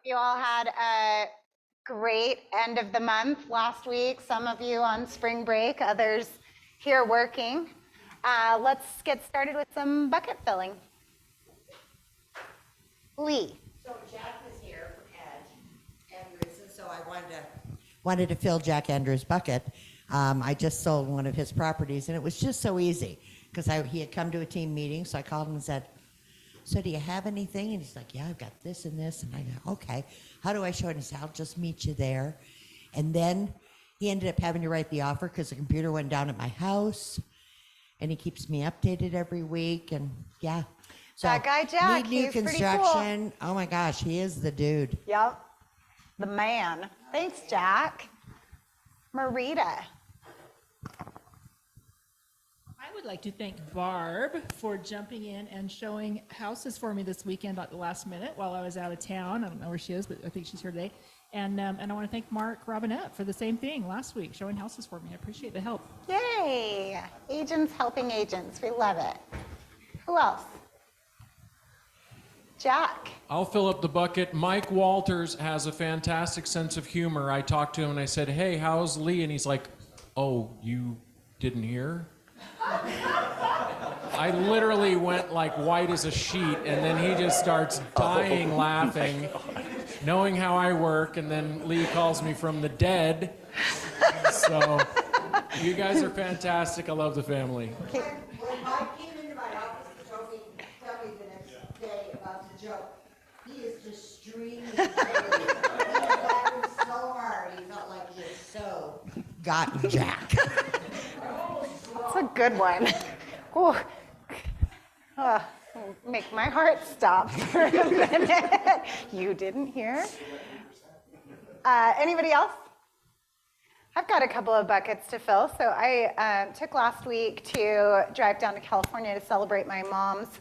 You all had a great end of the month last week. Some of you on spring break, others here working. Let's get started with some bucket filling. Lee. So Jack is here from Andrews, and so I wanted to fill Jack Andrews' bucket. I just sold one of his properties, and it was just so easy because he had come to a team meeting, so I called him and said, so do you have anything? And he's like, yeah, I've got this and this. And I go, okay, how do I show it? And he said, I'll just meet you there. And then he ended up having to write the offer because the computer went down at my house, and he keeps me updated every week, and yeah. So that guy Jack, need new he's construction. Pretty cool. Oh my gosh, he is the dude. Yep, the man. Thanks, Jack. Marita. I would like to thank Barb for jumping in and showing houses for me this weekend at the last minute while I was out of town. I don't know where she is, but I think she's here today. And I want to thank Mark Robinette for the same thing last week, showing houses for me. I appreciate the help. Yay! Agents helping agents. We love it. Who else? Jack. I'll fill up the bucket. Mike Walters has a fantastic sense of humor. I talked to him and I said, hey, how's Lee? And he's like, oh, you didn't hear? I literally went like white as a sheet, and then he just starts dying laughing, knowing how I work, and then Lee calls me from the dead. So you guys are fantastic. I love the family. When Mike came into my office and tell me the next day about the joke, he is just streaming. He laughed so hard, he felt like he was so got Jack. That's a good one. Ooh. Make my heart stop for a minute. You didn't hear? Anybody else? I've got a couple of buckets to fill. So I took last week to drive down to California to celebrate my mom's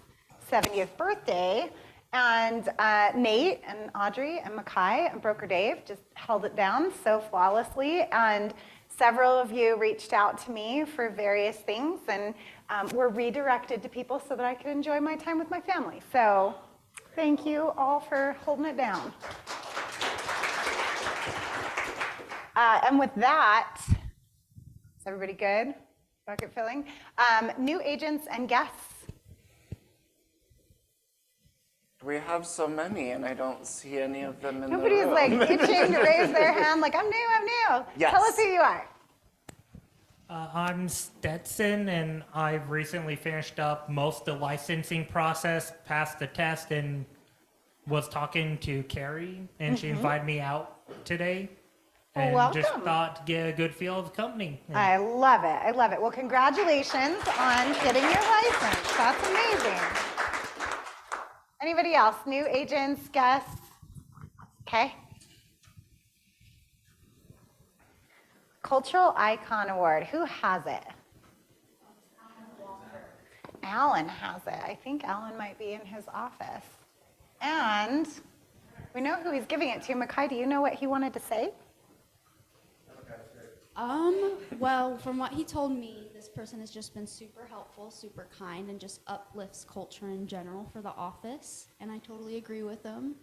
70th birthday. And Nate and Audrey and Mackay and Broker Dave just held it down so flawlessly. And several of you reached out to me for various things and were redirected to people so that I could enjoy my time with my family. So thank you all for holding it down. And with that, is everybody good? Bucket filling? New agents and guests. We have so many, and I don't see any of them in Nobody's the room. like itching to raise their hand like, I'm new. Yes. Tell us who you are. I'm Stetson, and I've recently finished up most of the licensing process, passed the test, and was talking to Carrie, and she invited me out today. And welcome. just thought to get a good feel of the company. I love it. Well, congratulations on getting your license. That's amazing. Anybody else? New agents, guests? Okay. Cultural Icon Award. Who has it? Alan has it. I think Alan might be in his office. And we know who he's giving it to. Mackay, do you know what he wanted to say? Well, from what he told me, this person has just been super helpful, super kind, and just uplifts culture in general for the office. And I totally agree with him.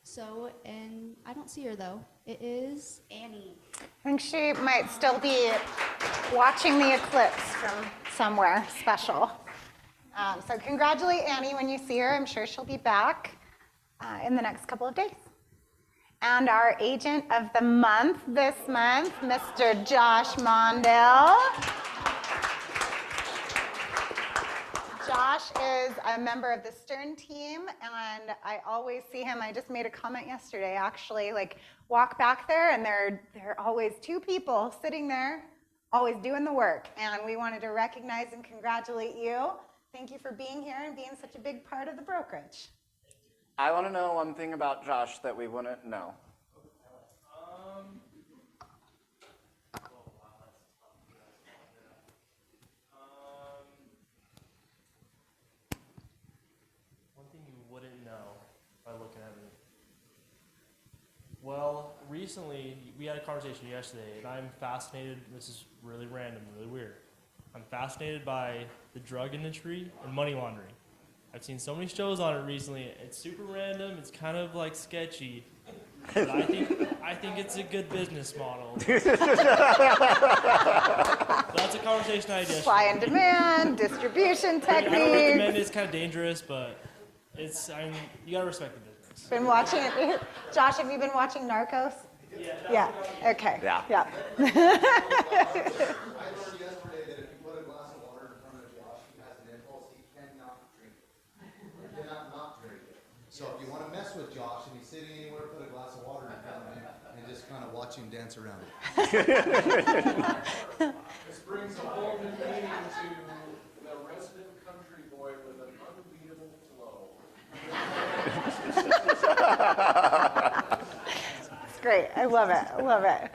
So, and I don't see her though. It is Annie. I think she might still be watching the eclipse from somewhere special. So congratulate Annie when you see her. I'm sure she'll be back in the next couple of days. And our agent of the month this month, Mr. Josh Mondale. Josh is a member of the Stern team, and I always see him. I just made a comment yesterday, actually, like walk back there, and there are always two people sitting there, always doing the work. And we wanted to recognize and congratulate you. Thank you for being here and being such a big part of the brokerage. I want to know one thing about Josh that we wouldn't know. One thing you wouldn't know by looking at me. Well, recently, we had a conversation yesterday, and I'm fascinated, this is really random, really weird. I'm fascinated by the drug industry and money laundering. I've seen so many shows on it recently. It's super random. It's kind of like sketchy. But I think it's a good business model. That's a conversation idea. Supply and demand, distribution I don't recommend it. techniques. It's kind of dangerous, but you gotta respect the business. Been watching it. Josh, have you been watching Narcos? Yeah. Okay. Yeah. Yeah. I learned yesterday that if you put a glass of water in front of Josh, he has an impulse, he cannot drink it. He cannot not drink it. So if you want to mess with Josh and he's sitting anywhere, put a glass of water in front of him and just kind of watch him dance around it. This brings a whole new meaning to the resident country boy with an unbeatable flow. It's great. I love it. I love it.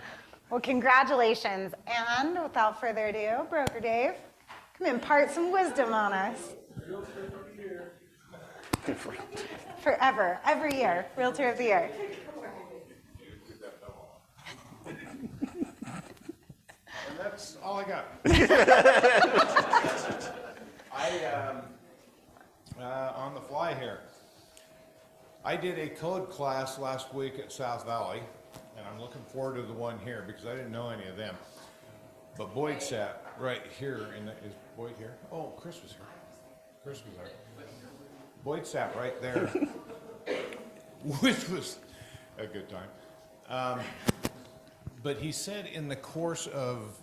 Well, congratulations. And without further ado, Broker Dave, come impart some wisdom on us. Forever, every year, Realtor of the Year. And that's all I got. On the fly here. I did a code class last week at South Valley, and I'm looking forward to the one here because I didn't know any of them. But Boyd sat right here. Is Boyd here? Oh, Chris was here. Chris was there. Boyd sat right there, which was a good time. But he said in the course of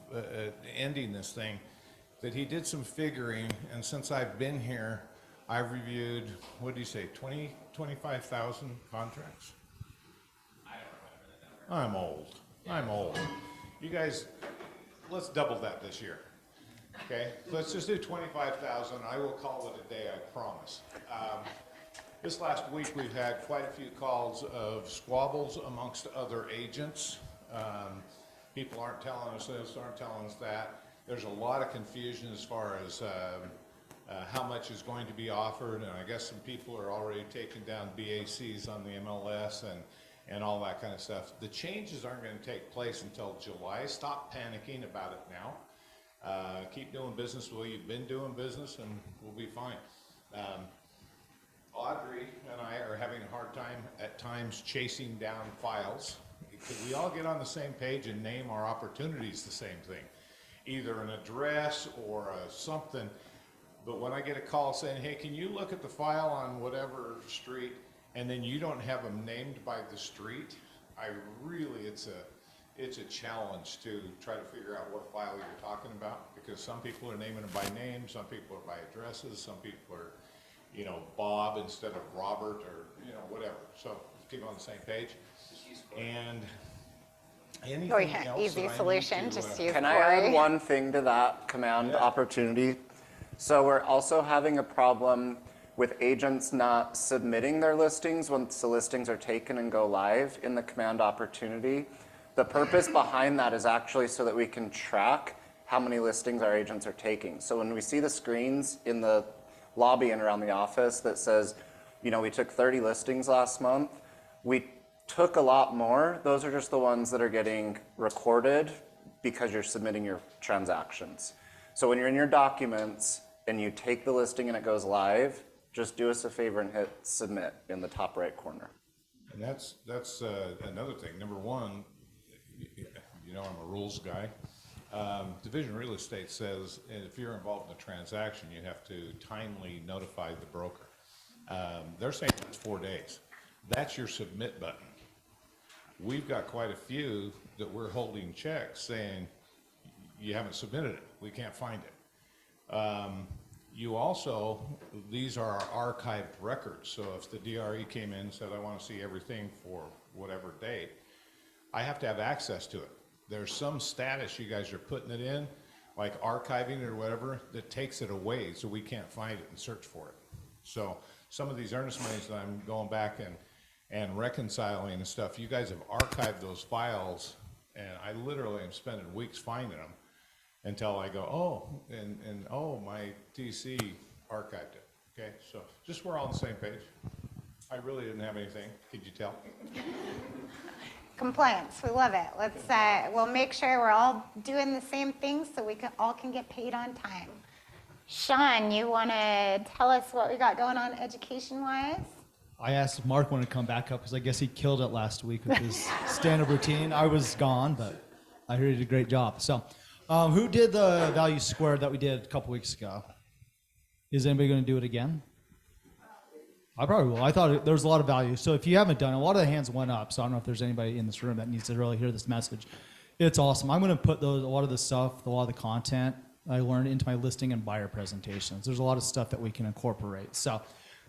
ending this thing that he did some figuring, and since I've been here, I've reviewed, what did he say, 25,000 contracts? I'm old. I'm old. You guys, let's double that this year. Okay, let's just do 25,000. I will call it a day, I promise. This last week, we've had quite a few calls of squabbles amongst other agents. People aren't telling us this, aren't telling us that. There's a lot of confusion as far as how much is going to be offered, and I guess some people are already taking down BACs on the MLS and all that kind of stuff. The changes aren't going to take place until July. Stop panicking about it now. Keep doing business the way you've been doing business, and we'll be fine. Audrey and I are having a hard time at times chasing down files because we all get on the same page and name our opportunities the same thing, either an address or something. But when I get a call saying, hey, can you look at the file on whatever street, and then you don't have them named by the street, it's a challenge to try to figure out what file you're talking about, because some people are naming them by name, some people are by addresses, some people are, Bob instead of Robert, or, whatever. So keep on the same page. And anything else Easy that I solution. need to, Just use Can I Corey. add one thing to that command opportunity? So we're also having a problem with agents not submitting their listings once the listings are taken and go live in the command opportunity. The purpose behind that is actually so that we can track how many listings our agents are taking. So when we see the screens in the lobby and around the office that says, we took 30 listings last month, we took a lot more. Those are just the ones that are getting recorded because you're submitting your transactions. So when you're in your documents and you take the listing and it goes live, just do us a favor and hit submit in the top right corner. And that's another thing. Number one, I'm a rules guy. Division Real Estate says if you're involved in a transaction, you have to timely notify the broker. They're saying it's 4 days. That's your submit button. We've got quite a few that we're holding checks saying you haven't submitted it. We can't find it. These are our archived records. So if the DRE came in and said, I want to see everything for whatever date, I have to have access to it. There's some status you guys are putting it in, like archiving it or whatever, that takes it away so we can't find it and search for it. So some of these earnest monies that I'm going back and reconciling and stuff, you guys have archived those files, and I literally am spending weeks finding them until I go, my TC archived it. Okay, so just we're all on the same page. I really didn't have anything. Could you tell? Compliance, we love it. We'll make sure we're all doing the same thing so we all can get paid on time. Sean, you want to tell us what we got going on education-wise? I asked if Mark wanted to come back up because I guess he killed it last week with his stand-up routine. I was gone, but I heard he did a great job. So, who did the value squared that we did a couple weeks ago? Is anybody going to do it again? I probably will. I thought there was a lot of value. So if you haven't done it, a lot of the hands went up. So I don't know if there's anybody in this room that needs to really hear this message. It's awesome. I'm going to put a lot of the stuff, a lot of the content I learned into my listing and buyer presentations. There's a lot of stuff that we can incorporate. So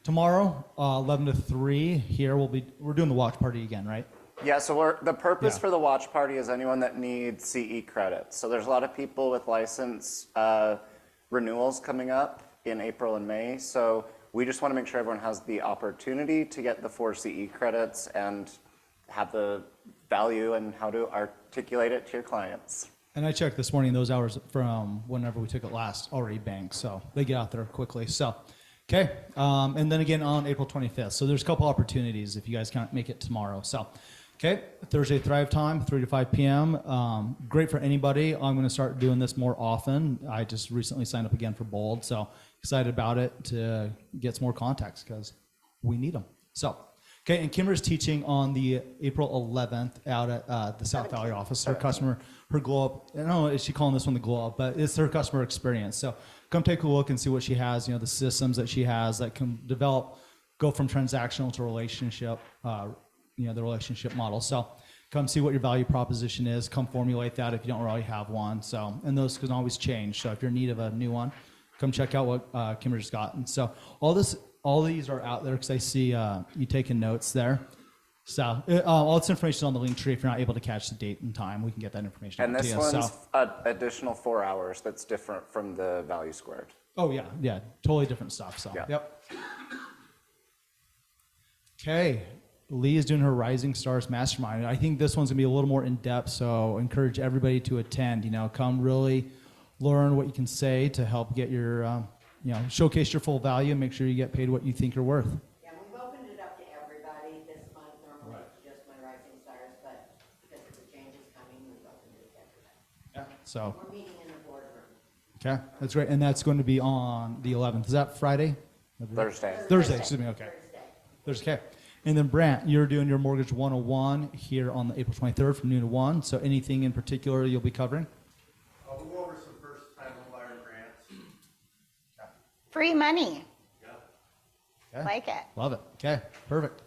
tomorrow, 11 to 3 here, we're doing the watch party again, right? Yeah, so the purpose Yeah. for the watch party is anyone that needs CE credits. So there's a lot of people with license renewals coming up in April and May. So we just want to make sure everyone has the opportunity to get the 4 CE credits and have the value and how to articulate it to your clients. And I checked this morning, those hours from whenever we took it last already banked, so they get out there quickly. So, okay, and then again on April 25th. So there's a couple opportunities if you guys can't make it tomorrow. So, okay, Thursday Thrive Time, 3 to 5 p.m. Great for anybody. I'm going to start doing this more often. I just recently signed up again for Bold, so excited about it to get some more contacts because we need them. So, okay, and Kimber's teaching on the April 11th out at the South Valley office. Her customer, her glow up, I don't know, is she calling this one the glow up, but it's her customer experience. So come take a look and see what she has, the systems that she has that can go from transactional to relationship, the relationship model. So come see what your value proposition is. Come formulate that if you don't already have one. So, and those can always change. So if you're in need of a new one, come check out what Kimber's got. And so all these are out there because I see you taking notes there. So all this information is on the link tree. If you're not able to catch the date and time, we can get that information And out to this you. one's an additional 4 hours that's different from the value squared. Oh yeah, totally different stuff. So Yeah. Yep. Okay, Lee is doing her Rising Stars Mastermind. I think this one's gonna be a little more in depth. So encourage everybody to attend. Come really learn what you can say to help get your showcase your full value and make sure you get paid what you think you're worth. Yeah, we've opened it up to everybody this month. Normally it's just my Rising Stars, but because of the changes coming, we've opened it to everybody. So We're meeting in the boardroom. okay, that's great, and that's going to be on the 11th. Is that Friday? Thursday. Excuse me. Okay. Thursday. Okay. And then Brant, you're doing your Mortgage 101 here on the April 23rd from noon to 1. So anything in particular you'll be covering? We'll go over some first-time homebuyer grants. Free money. Okay. Like it. Love it. Okay, perfect.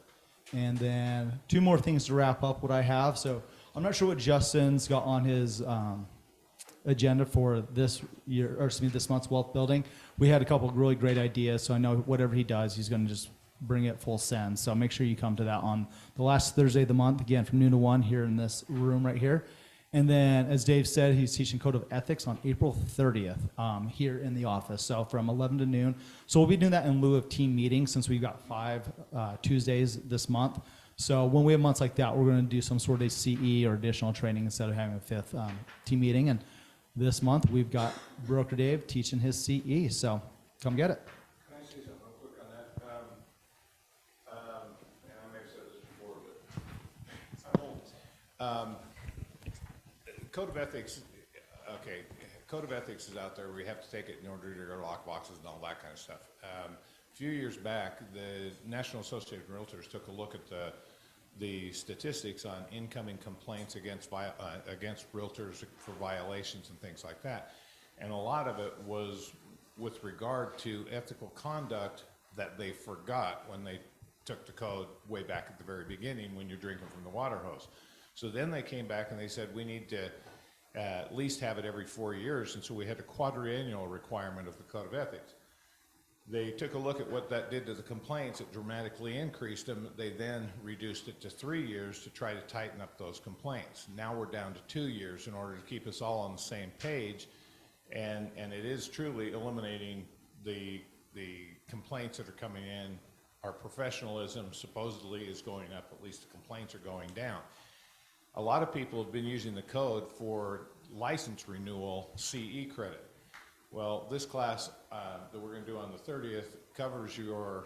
And then 2 more things to wrap up what I have. So I'm not sure what Justin's got on his agenda for this year, or excuse me, this month's wealth building. We had a couple of really great ideas, so I know whatever he does, he's going to just bring it full send. So make sure you come to that on the last Thursday of the month, again from noon to 1 here in this room right here. And then, as Dave said, he's teaching Code of Ethics on April 30th here in the office, so from 11 to noon. So we'll be doing that in lieu of team meetings since we've got 5 Tuesdays this month. So when we have months like that, we're going to do some sort of CE or additional training instead of having a 5th team meeting. And this month, we've got Broker Dave teaching his CE, so come get it. Can I say something real quick on that? And I may have said this before, but I'm old. Code of Ethics, okay, Code of Ethics is out there. We have to take it in order to go to lock boxes and all that kind of stuff. A few years back, the National Association of Realtors took a look at the statistics on incoming complaints against realtors for violations and things like that. And a lot of it was with regard to ethical conduct that they forgot when they took the code way back at the very beginning when you're drinking from the water hose. So then they came back and they said we need to at least have it every 4 years, and so we had a quadrennial requirement of the Code of Ethics. They took a look at what that did to the complaints. It dramatically increased them. They then reduced it to 3 years to try to tighten up those complaints. Now we're down to 2 years in order to keep us all on the same page, and it is truly eliminating the complaints that are coming in. Our professionalism supposedly is going up, at least the complaints are going down. A lot of people have been using the code for license renewal CE credit. Well, this class that we're going to do on the 30th covers your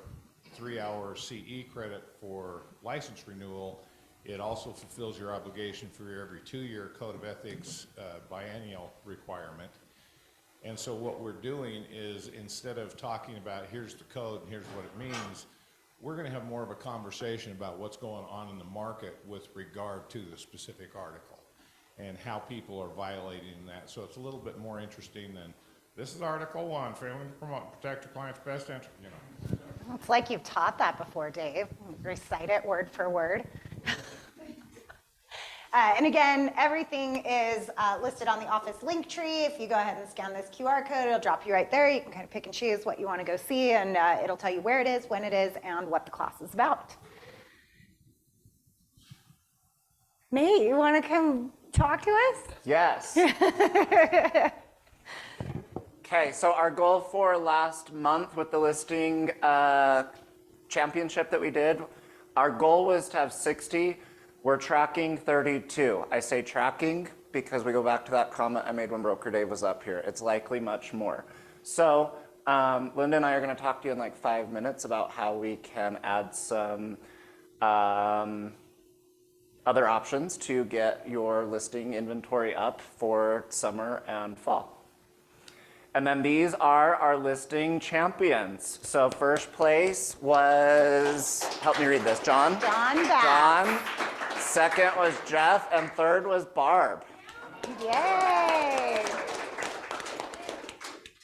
3-hour CE credit for license renewal. It also fulfills your obligation for your every 2-year Code of Ethics biennial requirement. And so what we're doing is, instead of talking about here's the code and here's what it means, we're gonna have more of a conversation about what's going on in the market with regard to the specific article and how people are violating that. So it's a little bit more interesting than, this is Article 1, failing to promote and protect your client's best interest, you know. It's like you've taught that before, Dave. Recite it word for word. And again, everything is listed on the office link tree. If you go ahead and scan this QR code, it'll drop you right there. You can kind of pick and choose what you want to go see, and it'll tell you where it is, when it is, and what the class is about. Nate, you want to come talk to us? Yes. Okay, so our goal for last month with the listing championship that we did, our goal was to have 60. We're tracking 32. I say tracking because we go back to that comment I made when Broker Dave was up here. It's likely much more. So Linda and I are going to talk to you in like 5 minutes about how we can add some other options to get your listing inventory up for summer and fall. And then these are our listing champions. So first place was, help me read this, John? John Bass. John. Second was Jeff, and third was Barb. Yay!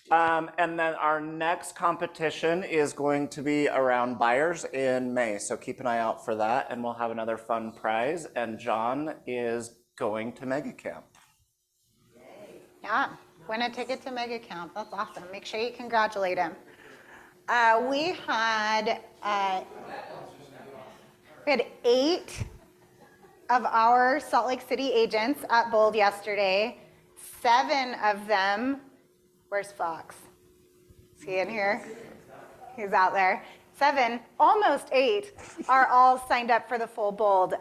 And then our next competition is going to be around buyers in May. So keep an eye out for that, and we'll have another fun prize. And John is going to Mega Camp. Yeah, win a ticket to Mega Camp. That's awesome. Make sure you congratulate him. We had 8 of our Salt Lake City agents at Bold yesterday. 7 of them, where's Fox? Is he in here? He's out there. 7, almost 8, are all signed up for the full Bold.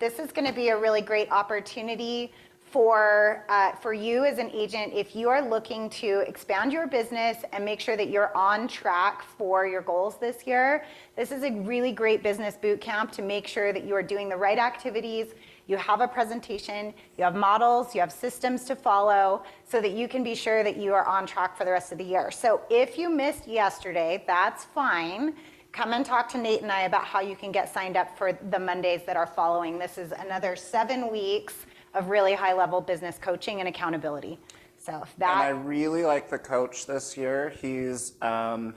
This is going to be a really great opportunity for you as an agent if you are looking to expand your business and make sure that you're on track for your goals this year. This is a really great business boot camp to make sure that you are doing the right activities, you have a presentation, you have models, you have systems to follow so that you can be sure that you are on track for the rest of the year. So if you missed yesterday, that's fine. Come and talk to Nate and I about how you can get signed up for the Mondays that are following. This is another 7 weeks of really high-level business coaching and accountability. So if that. And I really like the coach this year. He's, I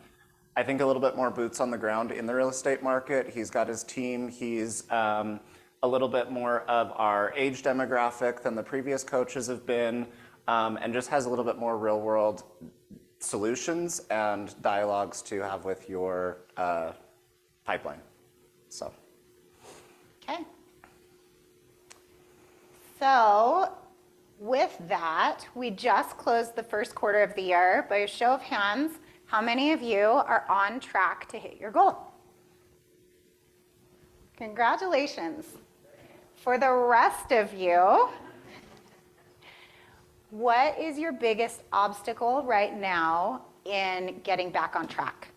think, a little bit more boots on the ground in the real estate market. He's got his team. He's a little bit more of our age demographic than the previous coaches have been, and just has a little bit more real-world solutions and dialogues to have with your pipeline. So. Okay. So with that, we just closed the first quarter of the year. By a show of hands, how many of you are on track to hit your goal? Congratulations. For the rest of you, what is your biggest obstacle right now in getting back on track?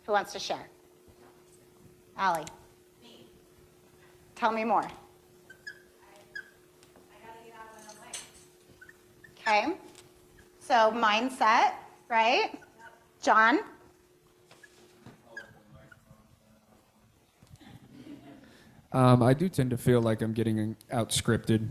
Who wants to share? Allie. Me. Tell me more. Okay, so mindset, right? Yep. John? I do tend to feel like I'm getting out-scripted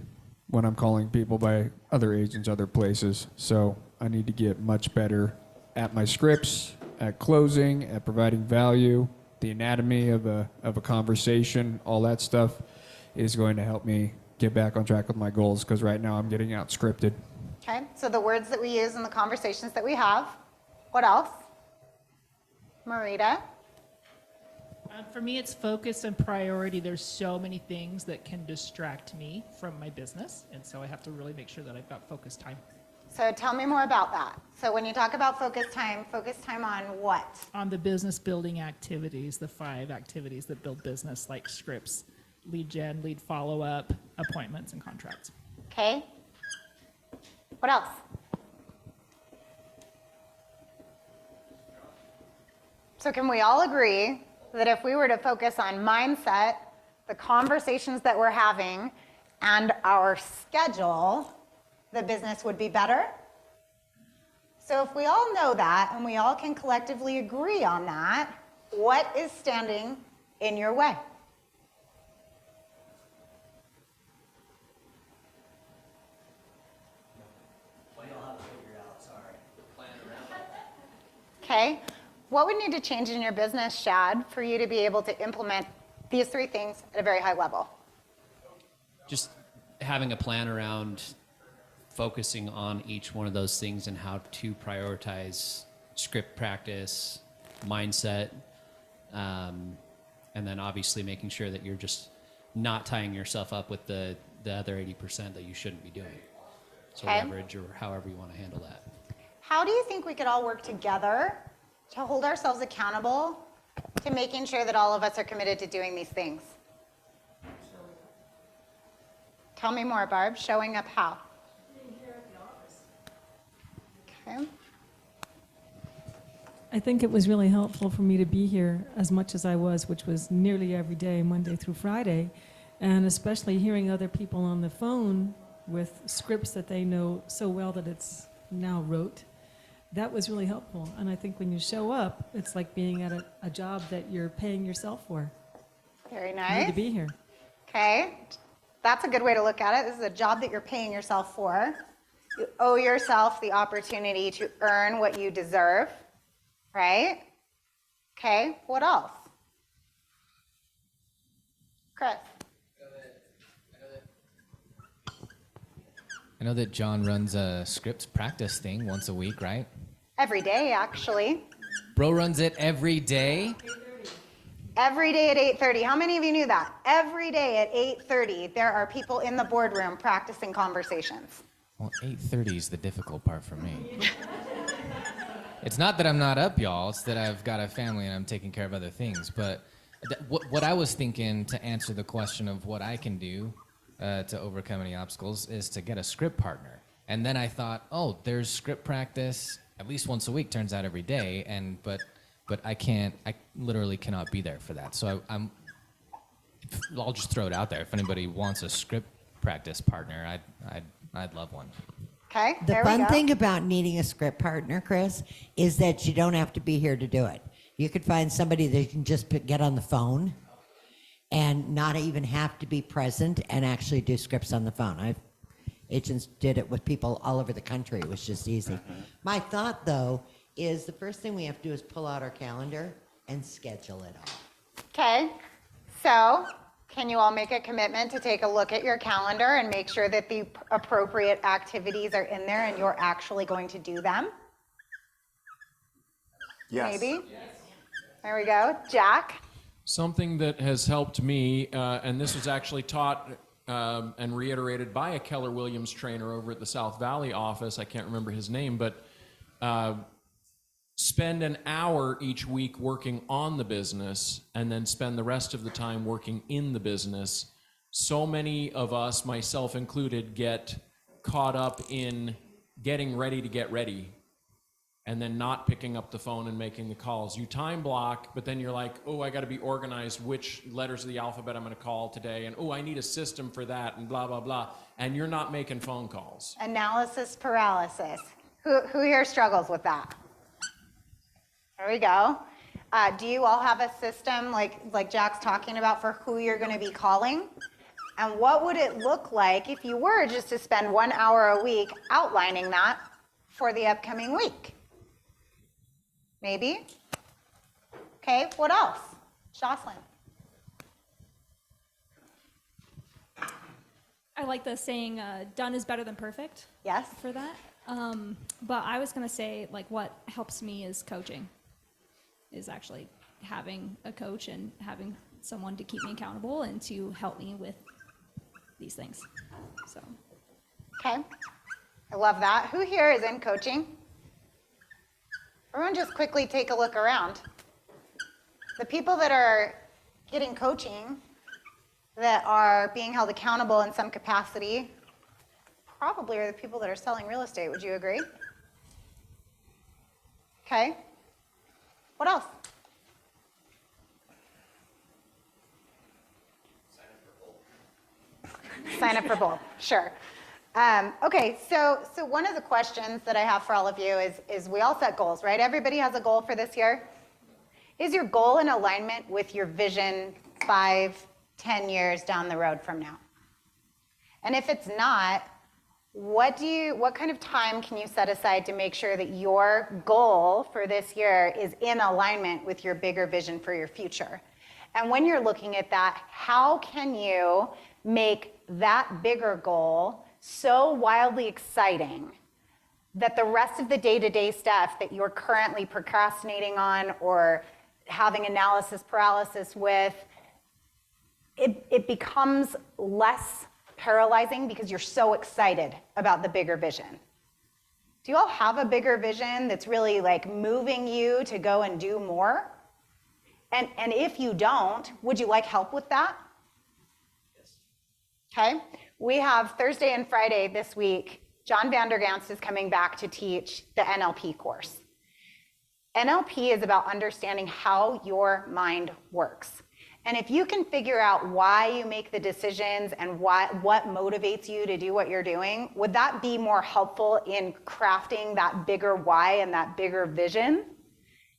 when I'm calling people by other agents, other places. So I need to get much better at my scripts, at closing, at providing value. The anatomy of a conversation, all that stuff is going to help me get back on track with my goals, because right now I'm getting out-scripted. Okay, so the words that we use in the conversations that we have. What else? Marita? For me, it's focus and priority. There's so many things that can distract me from my business, and so I have to really make sure that I've got focus time. So tell me more about that. So when you talk about focus time on what? On the business building activities, the 5 activities that build business, like scripts, lead gen, lead follow-up, appointments, and contracts. Okay. What else? So can we all agree that if we were to focus on mindset, the conversations that we're having, and our schedule, the business would be better? So if we all know that, and we all can collectively agree on that, What is standing in your way? Okay. What would need to change in your business, Shad, for you to be able to implement these three things at a very high level? Just having a plan around focusing on each one of those things and how to prioritize script practice, mindset, and then obviously making sure that you're just not tying yourself up with the other 80% that you shouldn't be doing. So Okay. leverage or however you want to handle that. How do you think we could all work together to hold ourselves accountable to making sure that all of us are committed to doing these things? Tell me more, Barb. Showing up how? Okay. I think it was really helpful for me to be here as much as I was, which was nearly every day, Monday through Friday, and especially hearing other people on the phone with scripts that they know so well that it's now rote. That was really helpful. And I think when you show up, it's like being at a job that you're paying yourself for. Very You nice. need to be here. Okay. That's a good way to look at it. This is a job that you're paying yourself for. You owe yourself the opportunity to earn what you deserve, right? Okay. What else? Chris. I know that John runs a script practice thing once a week, right? Every day, actually. Bro runs it every day. Every day at 8:30. How many of you knew that? Every day at 8:30, there are people in the boardroom practicing conversations. Well, 8:30 is the difficult part for me. It's not that I'm not up, y'all. It's that I've got a family and I'm taking care of other things. But what I was thinking to answer the question of what I can do to overcome any obstacles is to get a script partner. And then I thought, oh, there's script practice at least once a week, turns out every day. And but I literally cannot be there for that. So I'll just throw it out there. If anybody wants a script practice partner, I'd love one. Okay, The there we fun go. thing about needing a script partner, Chris, is that you don't have to be here to do it. You could find somebody that you can just get on the phone and not even have to be present and actually do scripts on the phone. Agents did it with people all over the country. It was just easy. My thought, though, is the first thing we have to do is pull out our calendar and schedule it all. Okay, so can you all make a commitment to take a look at your calendar and make sure that the appropriate activities are in there and you're actually going to do them? Yes. Maybe? There we go. Jack? Something that has helped me, and this was actually taught and reiterated by a Keller Williams trainer over at the South Valley office. I can't remember his name, but spend an hour each week working on the business and then spend the rest of the time working in the business. So many of us, myself included, get caught up in getting ready to get ready and then not picking up the phone and making the calls. You time block, but then you're like, oh, I gotta be organized, which letters of the alphabet I'm gonna call today, and oh, I need a system for that, and blah, blah, blah. And you're not making phone calls. Analysis paralysis. Who here struggles with that? There we go. Do you all have a system like Jack's talking about for who you're going to be calling? And what would it look like if you were just to spend 1 hour a week outlining that for the upcoming week? Maybe? Okay, what else? Jocelyn. I like the saying, done is better than perfect. Yes. For that. But I was going to say, like, what helps me is coaching, is actually having a coach and having someone to keep me accountable and to help me with these things. So. Okay. I love that. Who here is in coaching? Everyone just quickly take a look around. The people that are getting coaching, that are being held accountable in some capacity, probably are the people that are selling real estate. Would you agree? Okay. What else? Sign up for both. Sure. Okay, so one of the questions that I have for all of you is we all set goals, right? Everybody has a goal for this year. Is your goal in alignment with your vision 5, 10 years down the road from now? And if it's not, what kind of time can you set aside to make sure that your goal for this year is in alignment with your bigger vision for your future? And when you're looking at that, how can you make that bigger goal so wildly exciting that the rest of the day-to-day stuff that you're currently procrastinating on or having analysis paralysis with, it becomes less paralyzing because you're so excited about the bigger vision? Do you all have a bigger vision that's really like moving you to go and do more? And if you don't, would you like help with that? Yes. Okay. We have Thursday and Friday this week, John Vandergast is coming back to teach the NLP course. NLP is about understanding how your mind works. And if you can figure out why you make the decisions and what motivates you to do what you're doing, would that be more helpful in crafting that bigger why and that bigger vision?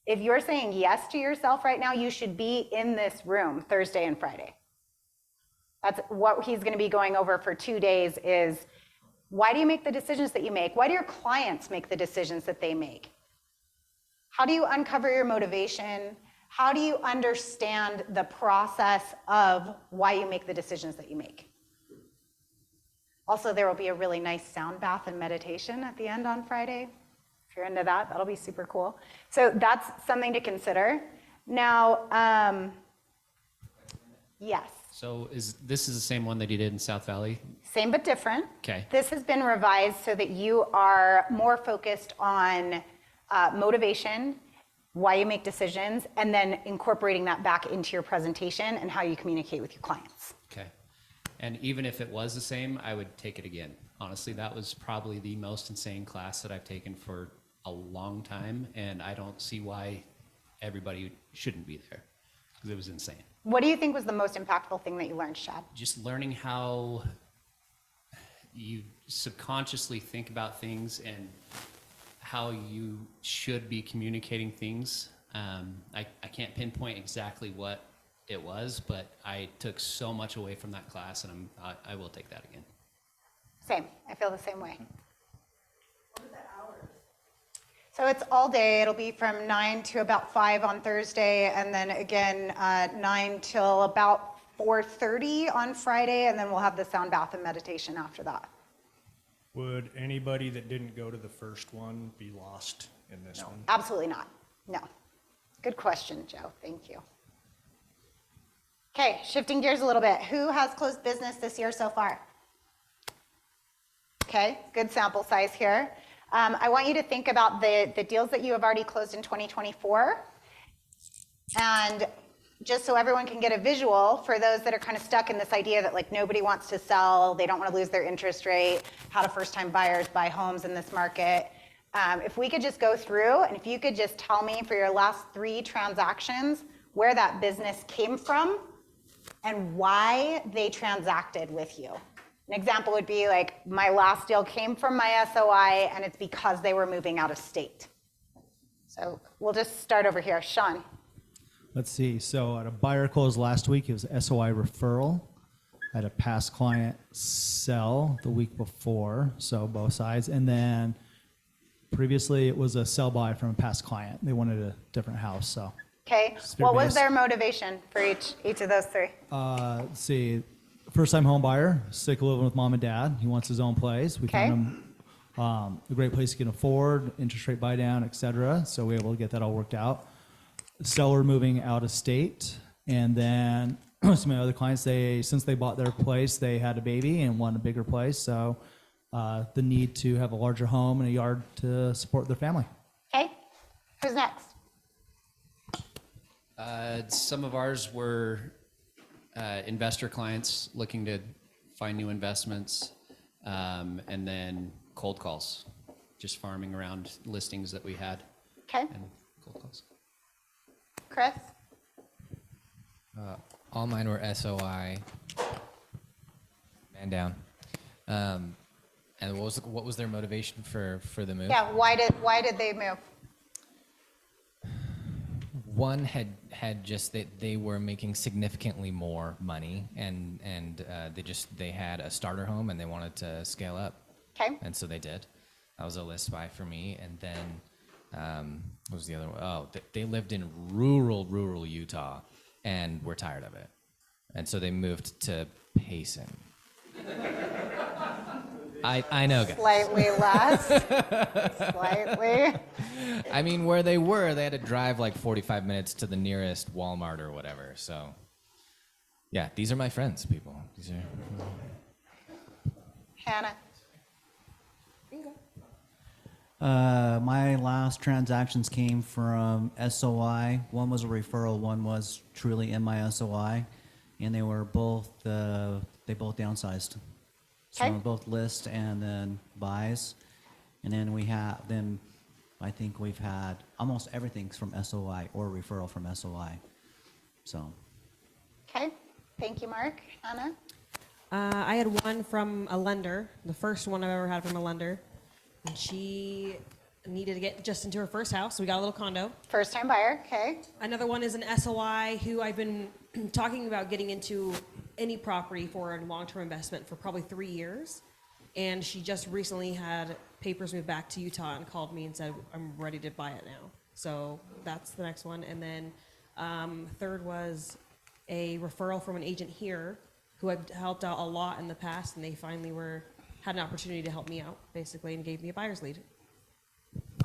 If you're saying yes to yourself right now, you should be in this room Thursday and Friday. That's what he's going to be going over for 2 days is, why do you make the decisions that you make? Why do your clients make the decisions that they make? How do you uncover your motivation? How do you understand the process of why you make the decisions that you make? Also, there will be a really nice sound bath and meditation at the end on Friday. If you're into that, that'll be super cool. So that's something to consider. Now, yes. So this is the same one that you did in South Valley? Same but different. Okay. This has been revised so that you are more focused on motivation, why you make decisions, and then incorporating that back into your presentation and how you communicate with your clients. Okay. And even if it was the same, I would take it again. Honestly, that was probably the most insane class that I've taken for a long time, and I don't see why everybody shouldn't be there, because it was insane. What do you think was the most impactful thing that you learned, Shad? Just learning how you subconsciously think about things and how you should be communicating things. I can't pinpoint exactly what it was, but I took so much away from that class, and I will take that again. Same. I feel the same way. What are the hours? So it's all day. It'll be from 9 to about 5 on Thursday, and then again 9 till about 4:30 on Friday, and then we'll have the sound bath and meditation after that. Would anybody that didn't go to the first one be lost in this one? Absolutely not. No. Good question, Joe. Thank you. Okay, shifting gears a little bit. Who has closed business this year so far? Okay, good sample size here. I want you to think about the deals that you have already closed in 2024. And just so everyone can get a visual, for those that are kind of stuck in this idea that like nobody wants to sell, they don't want to lose their interest rate, how do first-time buyers buy homes in this market? If we could just go through, and if you could just tell me for your last 3 transactions where that business came from and why they transacted with you. An example would be like, my last deal came from my SOI, and it's because they were moving out of state. So we'll just start over here. Sean. Let's see. So at a buyer close last week, it was SOI referral. I had a past client sell the week before, so both sides. And then previously it was a sell buy from a past client. They wanted a different house, so. Okay. What was their motivation for each of those 3? Let's see. First-time home buyer, sick of living with mom and dad. He wants his own place. We found him a great place he can afford, interest rate buy down, et cetera. So we were able to get that all worked out. Seller moving out of state. And then some of my other clients, since they bought their place, they had a baby and wanted a bigger place. So the need to have a larger home and a yard to support their family. Okay. Who's next? Some of ours were investor clients looking to find new investments, and then cold calls, just farming around listings that we had. Okay. And cold calls. Chris? All mine were SOI, man down. And what was their motivation for the move? Yeah, why did they move? one had just they were making significantly more money, and they had a starter home and they wanted to scale up. Okay. And so they did. That was a list buy for me. And then what was the other one? Oh, they lived in rural Utah and were tired of it, and so they moved to Payson. I know, guys. Slightly less. Slightly. I mean, where they were, they had to drive like 45 minutes to the nearest Walmart or whatever. So, yeah, these are my friends, people. These are. Hannah. My last transactions came from SOI. One was a referral, one was truly in my SOI, and they were both they both downsized. Okay. So both list and then buys, and then I think we've had almost everything's from SOI or referral from SOI. So. Okay. Thank you, Mark. Anna. I had one from a lender, the first one I've ever had from a lender. And she needed to get just into her first house, so we got a little condo. First time buyer, okay. Another one is an SOI who I've been talking about getting into any property for a long-term investment for probably 3 years. And she just recently had papers moved back to Utah and called me and said, I'm ready to buy it now. So that's the next one. And then third was a referral from an agent here who I've helped out a lot in the past, and they finally had an opportunity to help me out, basically, and gave me a buyer's lead.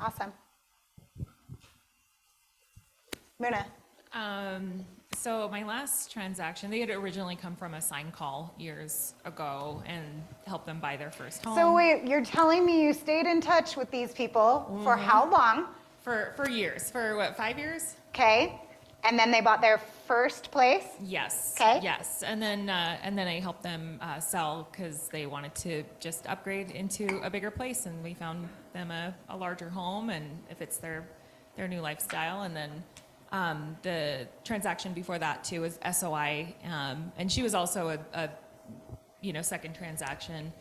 Awesome. Muna. So my last transaction, they had originally come from a sign call years ago and helped them buy their first home. So wait, you're telling me you stayed in touch with these people for how long? For years. For what, 5 years? Okay. And then they bought their first place? Yes. Okay. Yes. And then I helped them sell because they wanted to just upgrade into a bigger place, and we found them a larger home, and it fits their new lifestyle. And then the transaction before that too was SOI, and she was also a second transaction,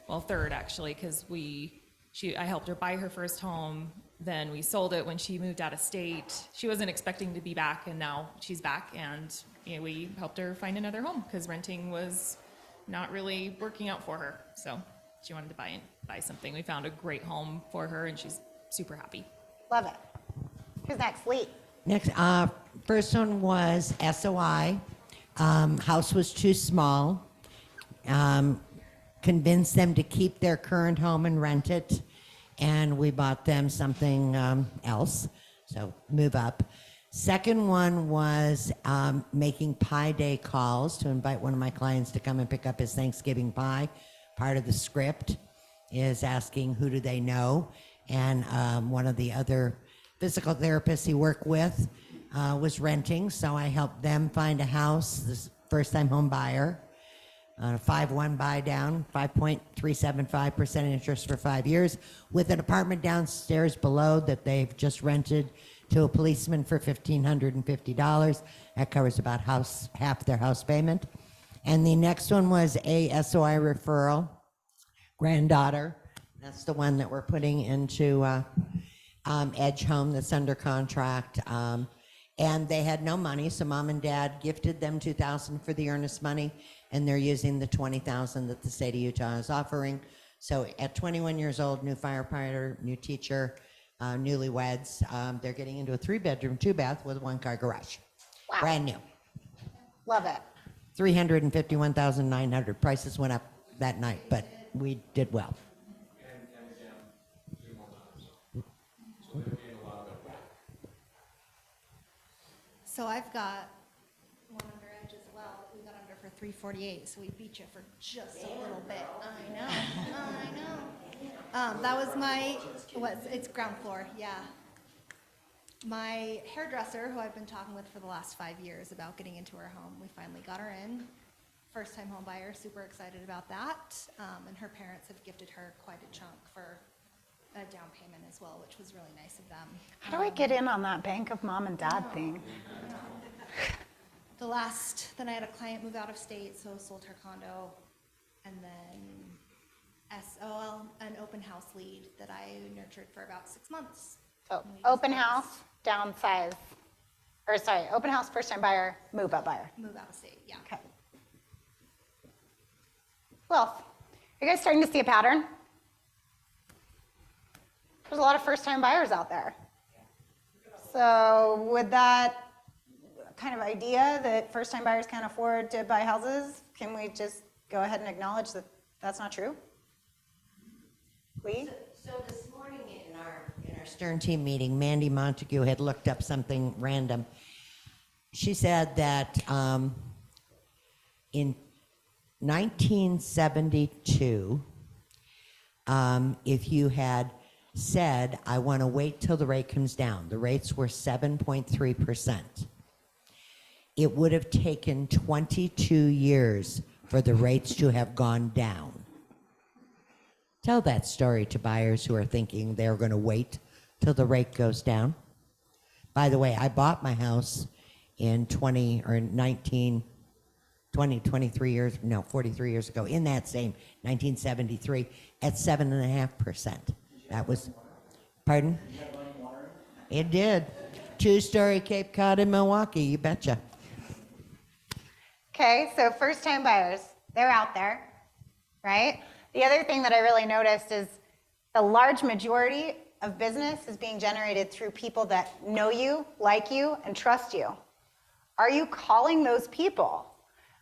well, third actually, because I helped her buy her first home. Then we sold it when she moved out of state. She wasn't expecting to be back, and now she's back, and we helped her find another home because renting was not really working out for her. So she wanted to buy something. We found a great home for her, and she's super happy. Love it. Who's next? Lee. Next, first one was SOI. House was too small. Convinced them to keep their current home and rent it. And we bought them something else, so move up. Second one was making pie day calls to invite one of my clients to come and pick up his Thanksgiving pie. Part of the script is asking who do they know, and one of the other physical therapists he worked with was renting, so I helped them find a house, this first-time home buyer. 5-1 buy down, 5.375% interest for 5 years, with an apartment downstairs below that they've just rented to a policeman for $1,550. That covers about half their house payment. And the next one was a SOI referral, granddaughter. That's the one that we're putting into Edge Home that's under contract. And they had no money, so mom and dad gifted them $2,000 for the earnest money, and they're using the $20,000 that the state of Utah is offering. So at 21 years old, new firefighter, new teacher, newlyweds, they're getting into a 3-bedroom, 2-bath with a 1-car garage. Wow. Brand new. Love it. $351,900. Prices went up that night, but we did well. So I've got one under Edge as well. We got under for 348, so we beat you for just a little bit. I know. That was it's ground floor, yeah. My hairdresser, who I've been talking with for the last 5 years about getting into her home, we finally got her in. First-time home buyer, super excited about that. And her parents have gifted her quite a chunk for a down payment as well, which was really nice of them. How do I get in on that bank of mom and dad thing? Then I had a client move out of state, so sold her condo, and then an open house lead that I nurtured for about 6 months. So open house, downsize. Or sorry, open house, first time buyer, move up buyer. Move out of state, yeah. Okay. Who else? Are you guys starting to see a pattern? There's a lot of first time buyers out there. So with that kind of idea that first time buyers can't afford to buy houses, can we just go ahead and acknowledge that that's not true? Lee? So this morning in our Stern team meeting, Mandy Montague had looked up something random. She said that in 1972, if you had said, I want to wait till the rate comes down, the rates were 7.3%. It would have taken 22 years for the rates to have gone down. Tell that story to buyers who are thinking they're going to wait till the rate goes down. By the way, I bought my house in 43 years, no, 43 years ago, in that same 1973 at 7.5%. That was, pardon? It did. Two-story Cape Cod in Milwaukee, you betcha. Okay, so first time buyers, they're out there, right? The other thing that I really noticed is the large majority of business is being generated through people that know you, like you, and trust you. Are you calling those people?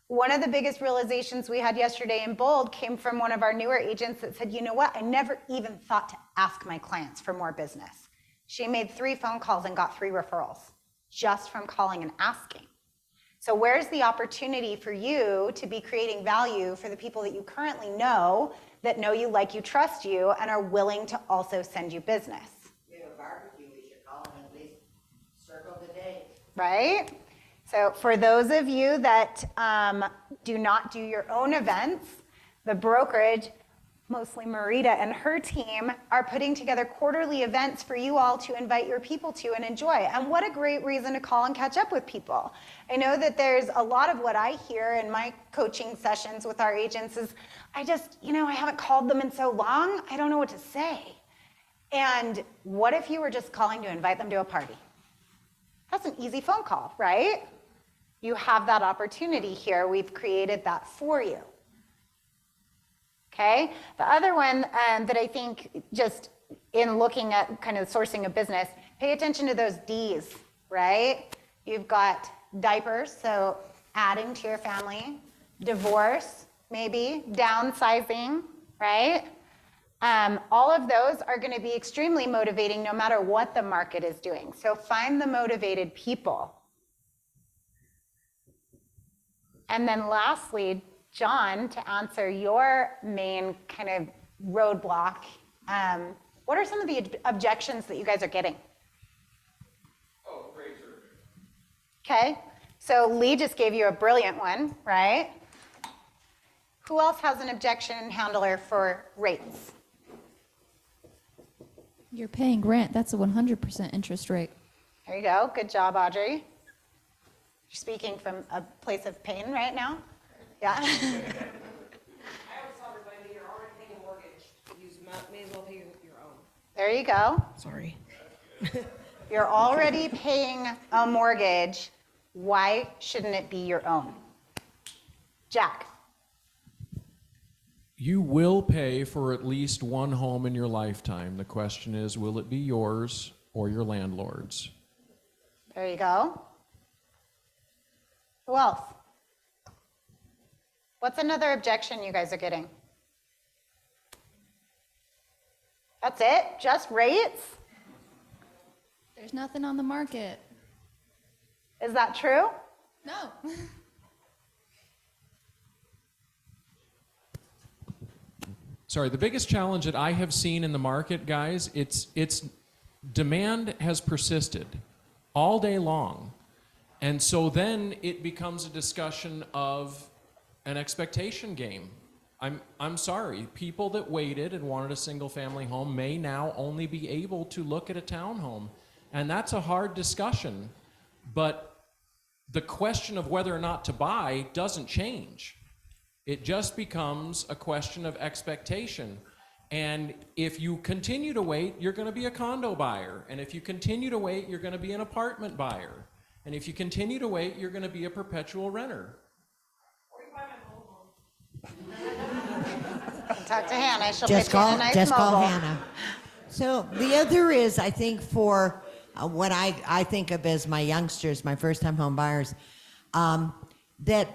One of the biggest realizations we had yesterday in Bold came from one of our newer agents that said, you know what, I never even thought to ask my clients for more business. She made 3 phone calls and got 3 referrals just from calling and asking. So where's the opportunity for you to be creating value for the people that you currently know, that know you, like you, trust you, and are willing to also send you business? We have a barbecue, we should call them at least circle the day. Right? So for those of you that do not do your own events, the brokerage, mostly Marita and her team, are putting together quarterly events for you all to invite your people to and enjoy. And what a great reason to call and catch up with people. I know that there's a lot of what I hear in my coaching sessions with our agents is, I haven't called them in so long, I don't know what to say. And what if you were just calling to invite them to a party? That's an easy phone call, right? You have that opportunity here. We've created that for you. Okay? The other one that I think, just in looking at kind of sourcing a business, pay attention to those D's, right? You've got diapers, so adding to your family, divorce, maybe, downsizing, right? All of those are going to be extremely motivating no matter what the market is doing. So find the motivated people. And then lastly, John, to answer your main kind of roadblock, what are some of the objections that you guys are getting? Oh, razor. Okay, so Lee just gave you a brilliant one, right? Who else has an objection handler for rates? You're paying rent. That's a 100% interest rate. There you go. Good job, Audrey. You're speaking from a place of pain right now. Yeah. I always tell everybody that you're already paying a mortgage. You may as well pay your own. There you go. Sorry. You're already paying a mortgage. Why shouldn't it be your own? Jack. You will pay for at least one home in your lifetime. The question is, will it be yours or your landlord's? There you go. Who else? What's another objection you guys are getting? That's it? Just rates? There's nothing on the market. Is that true? No. Sorry, the biggest challenge that I have seen in the market, guys, it's demand has persisted all day long. And so then it becomes a discussion of an expectation game. I'm sorry, people that waited and wanted a single family home may now only be able to look at a townhome. And that's a hard discussion, but the question of whether or not to buy doesn't change. It just becomes a question of expectation. And if you continue to wait, you're going to be a condo buyer. And if you continue to wait, you're going to be an apartment buyer. And if you continue to wait, you're going to be a perpetual renter. Talk to Hannah. She'll Just get you call, a nice just call mobile. Hannah. So the other is, I think, for what I think of as my youngsters, my first-time home buyers, that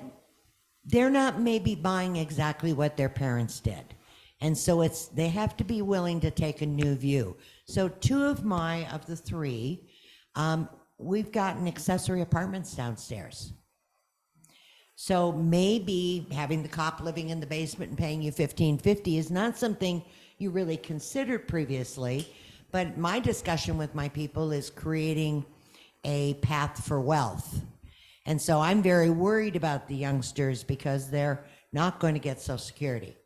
they're not maybe buying exactly what their parents did. And so they have to be willing to take a new view. So two of the three, we've gotten accessory apartments downstairs. So maybe having the cop living in the basement and paying you $1,550 is not something you really considered previously. But my discussion with my people is creating a path for wealth. And so I'm very worried about the youngsters because they're not going to get Social Security.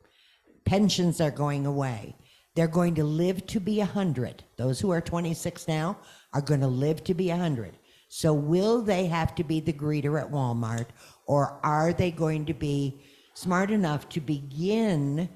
Pensions are going away. They're going to live to be 100. Those who are 26 now are going to live to be 100. So will they have to be the greeter at Walmart, or are they going to be smart enough to begin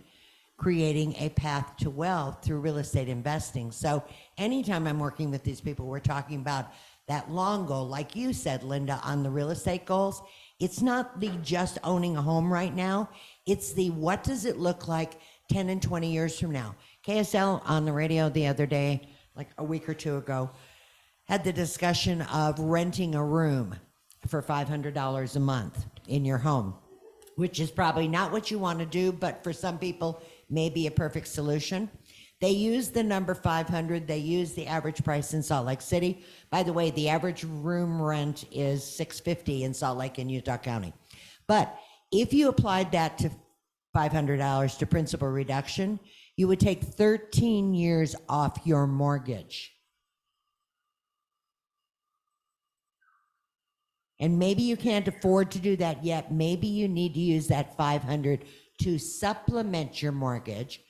creating a path to wealth through real estate investing? So anytime I'm working with these people, we're talking about that long goal, like you said, Linda, on the real estate goals. It's not the just owning a home right now. It's the what does it look like 10 and 20 years from now. KSL on the radio the other day, like a week or two ago, had the discussion of renting a room for $500 a month in your home, which is probably not what you want to do, but for some people may be a perfect solution. They use the number 500. They use the average price in Salt Lake City. By the way, the average room rent is $650 in Salt Lake and Utah County. But if you applied that to $500 to principal reduction, you would take 13 years off your mortgage. And maybe you can't afford to do that yet. Maybe you need to use that 500 to supplement your mortgage.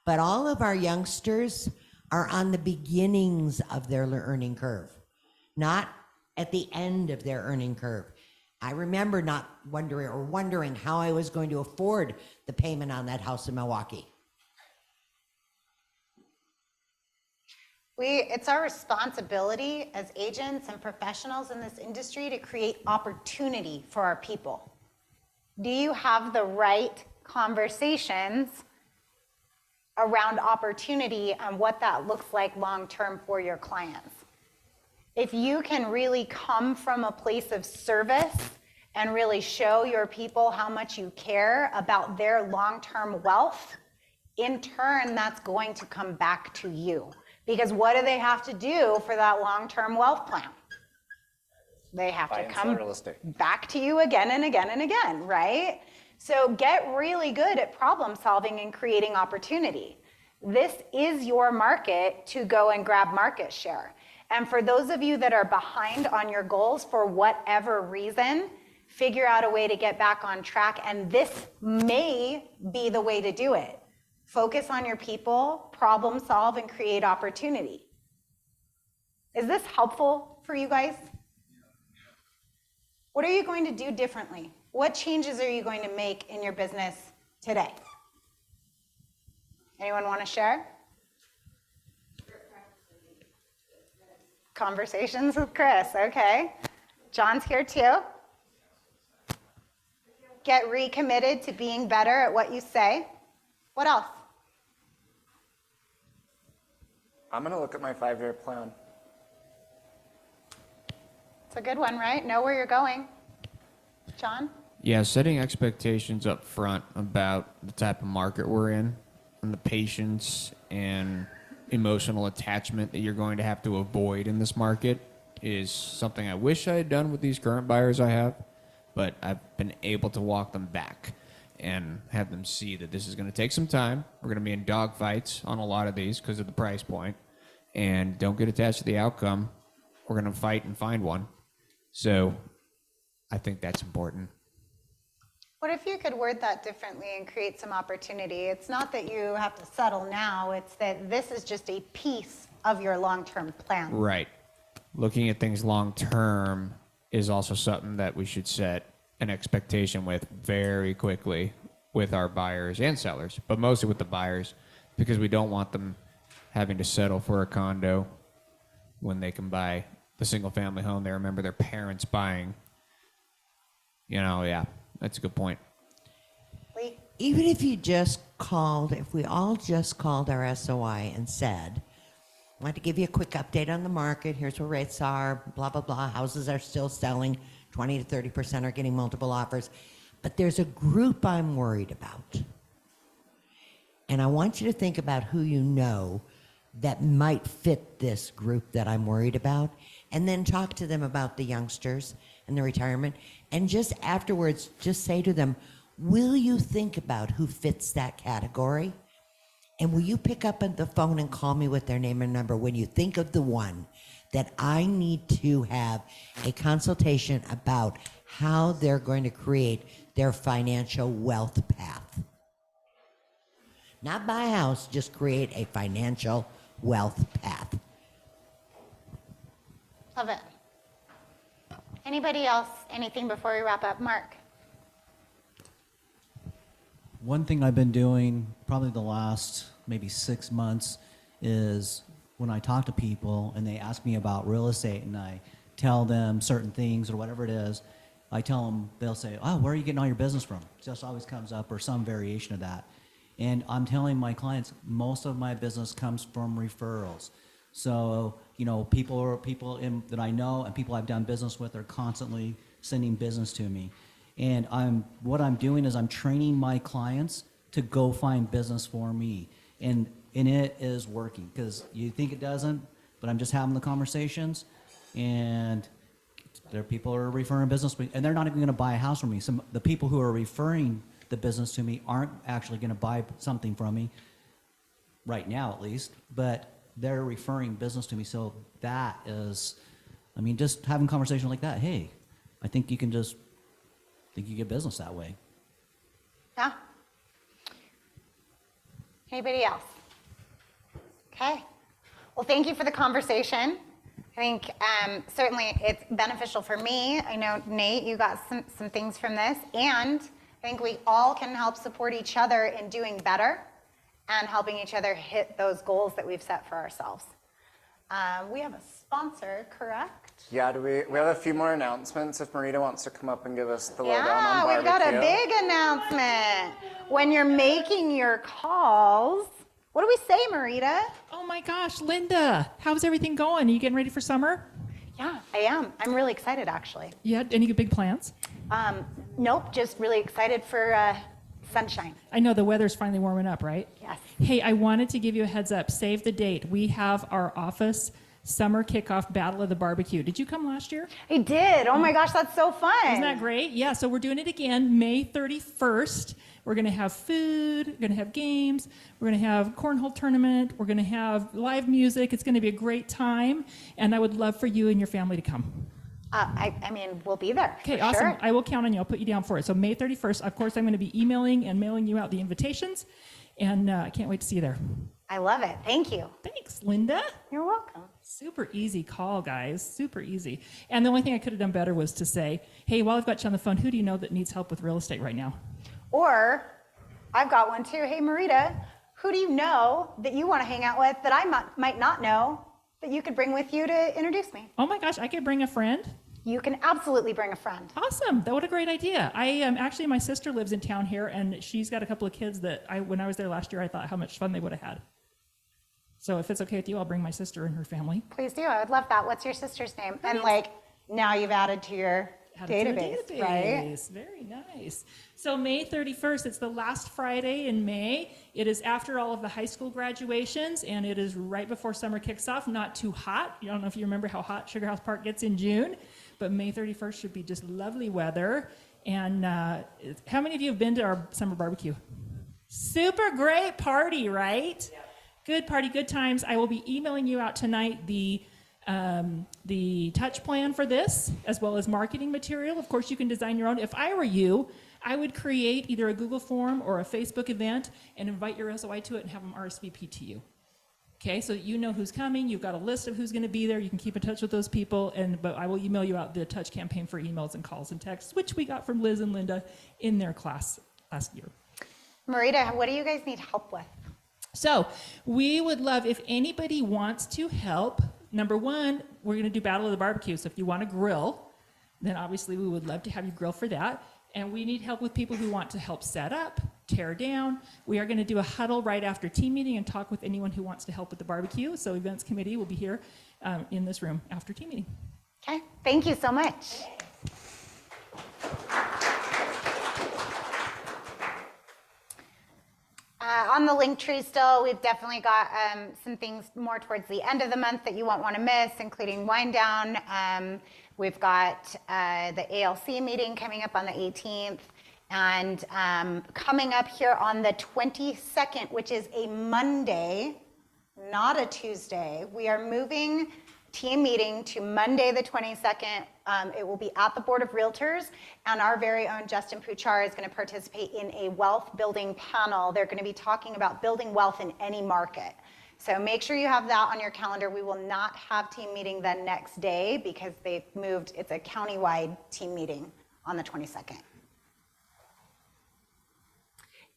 But all of our youngsters are on the beginnings of their earning curve, not at the end of their earning curve. I remember not wondering how I was going to afford the payment on that house in Milwaukee. It's our responsibility as agents and professionals in this industry to create opportunity for our people. Do you have the right conversations around opportunity and what that looks like long-term for your clients? If you can really come from a place of service and really show your people how much you care about their long-term wealth, in turn, that's going to come back to you. Because what do they have to do for that long-term wealth plan? They have to come back to you again and again and again, right? So get really good at problem solving and creating opportunity. This is your market to go and grab market share. And for those of you that are behind on your goals for whatever reason, figure out a way to get back on track. And this may be the way to do it. Focus on your people, problem solve, and create opportunity. Is this helpful for you guys? What are you going to do differently? What changes are you going to make in your business today? Anyone want to share? Conversations with Chris, okay. John's here too. Get recommitted to being better at what you say. What else? I'm going to look at my 5-year plan. It's a good one, right? Know where you're going. John? Yeah, setting expectations up front about the type of market we're in and the patience and emotional attachment that you're going to have to avoid in this market is something I wish I had done with these current buyers I have, but I've been able to walk them back and have them see that this is going to take some time. We're going to be in dogfights on a lot of these because of the price point, and don't get attached to the outcome. We're going to fight and find one. So I think that's important. What if you could word that differently and create some opportunity? It's not that you have to settle now, it's that this is just a piece of your long-term plan. Right. Looking at things long term is also something that we should set an expectation with very quickly with our buyers and sellers, but mostly with the buyers, because we don't want them having to settle for a condo when they can buy the single family home they remember their parents buying. Yeah, that's a good point. Even if you just called, if we all just called our SOI and said, I want to give you a quick update on the market. Here's where rates are, blah, blah, blah. Houses are still selling. 20 to 30% are getting multiple offers. But there's a group I'm worried about. And I want you to think about who you know that might fit this group that I'm worried about. And then talk to them about the youngsters and the retirement. And just afterwards, just say to them, will you think about who fits that category? And will you pick up the phone and call me with their name and number when you think of the one that I need to have a consultation about how they're going to create their financial wealth path? Not buy a house, just create a financial wealth path. Love it. Anybody else, anything before we wrap up? Mark? One thing I've been doing probably the last maybe 6 months is when I talk to people and they ask me about real estate and I tell them certain things or whatever it is, I tell them, they'll say, oh, where are you getting all your business from? It just always comes up or some variation of that. And I'm telling my clients, most of my business comes from referrals. So, people that I know and people I've done business with are constantly sending business to me. And what I'm doing is I'm training my clients to go find business for me. And it is working, because you think it doesn't, but I'm just having the conversations, and there are people who are referring business to me, and they're not even going to buy a house from me. The people who are referring the business to me aren't actually going to buy something from me, right now at least, but they're referring business to me. So that is, just having conversations like that, hey, I think you can just you get business that way. Yeah. Anybody else? Okay. Well, thank you for the conversation. I think certainly it's beneficial for me. I know, Nate, you got some things from this. And I think we all can help support each other in doing better and helping each other hit those goals that we've set for ourselves. We have a sponsor, correct? Yeah, we have a few more announcements if Marita wants to come up and give us the lowdown on Yeah, barbecue. we've got a big announcement. When you're making your calls, what do we say, Marita? Oh my gosh, Linda, how's everything going? Are you getting ready for summer? Yeah, I am. I'm really excited, actually. Yeah, any big plans? Nope, just really excited for sunshine. I know the weather's finally warming up, right? Yes. Hey, I wanted to give you a heads up. Save the date. We have our office summer kickoff battle of the barbecue. Did you come last year? I did. Oh my gosh, that's so fun. Isn't that great? Yeah, so we're doing it again May 31st. We're going to have food, we're going to have games, we're going to have cornhole tournament, we're going to have live music. It's going to be a great time, and I would love for you and your family to come. We'll be there. Okay, for awesome. Sure. I will count on you. I'll put you down for it. So May 31st, of course, I'm going to be emailing and mailing you out the invitations, and I can't wait to see you there. I love it. Thank you. Thanks, Linda. You're welcome. Super easy call, guys. Super easy. And the only thing I could have done better was to say, hey, while I've got you on the phone, who do you know that needs help with real estate right now? Or I've got one too. Hey, Marita, who do you know that you want to hang out with that I might not know that you could bring with you to introduce me? Oh my gosh, I could bring a friend. You can absolutely bring a friend. Awesome. What a great idea. Actually, my sister lives in town here, and she's got a couple of kids that when I was there last year, I thought how much fun they would have had. So if it's okay with you, I'll bring my sister and her family. Please do. I would love that. What's your sister's name? And now you've added to your database, right? Very nice. So May 31st, it's the last Friday in May. It is after all of the high school graduations, and it is right before summer kicks off. Not too hot. I don't know if you remember how hot Sugar House Park gets in June, but May 31st should be just lovely weather. And how many of you have been to our summer barbecue? Super great party, right? Yeah. Good party, good times. I will be emailing you out tonight the touch plan for this, as well as marketing material. Of course, you can design your own. If I were you, I would create either a Google form or a Facebook event and invite your SOI to it and have them RSVP to you. Okay, so you know who's coming. You've got a list of who's going to be there. You can keep in touch with those people, but I will email you out the touch campaign for emails and calls and texts, which we got from Liz and Linda in their class last year. Marita, what do you guys need help with? So we would love if anybody wants to help Number one, we're going to do Battle of the Barbecue. So if you want to grill, then obviously we would love to have you grill for that. And we need help with people who want to help set up, tear down. We are going to do a huddle right after team meeting and talk with anyone who wants to help with the barbecue. So events committee will be here in this room after team meeting. Okay, thank you so much. On the link tree still, we've definitely got some things more towards the end of the month that you won't want to miss, including Wind Down. We've got the ALC meeting coming up on the 18th, and coming up here on the 22nd, which is a Monday, not a Tuesday. We are moving team meeting to Monday the 22nd. It will be at the Board of Realtors, and our very own Justin Puchar is going to participate in a wealth building panel. They're going to be talking about building wealth in any market. So make sure you have that on your calendar. We will not have team meeting the next day because they've moved, it's a countywide team meeting on the 22nd.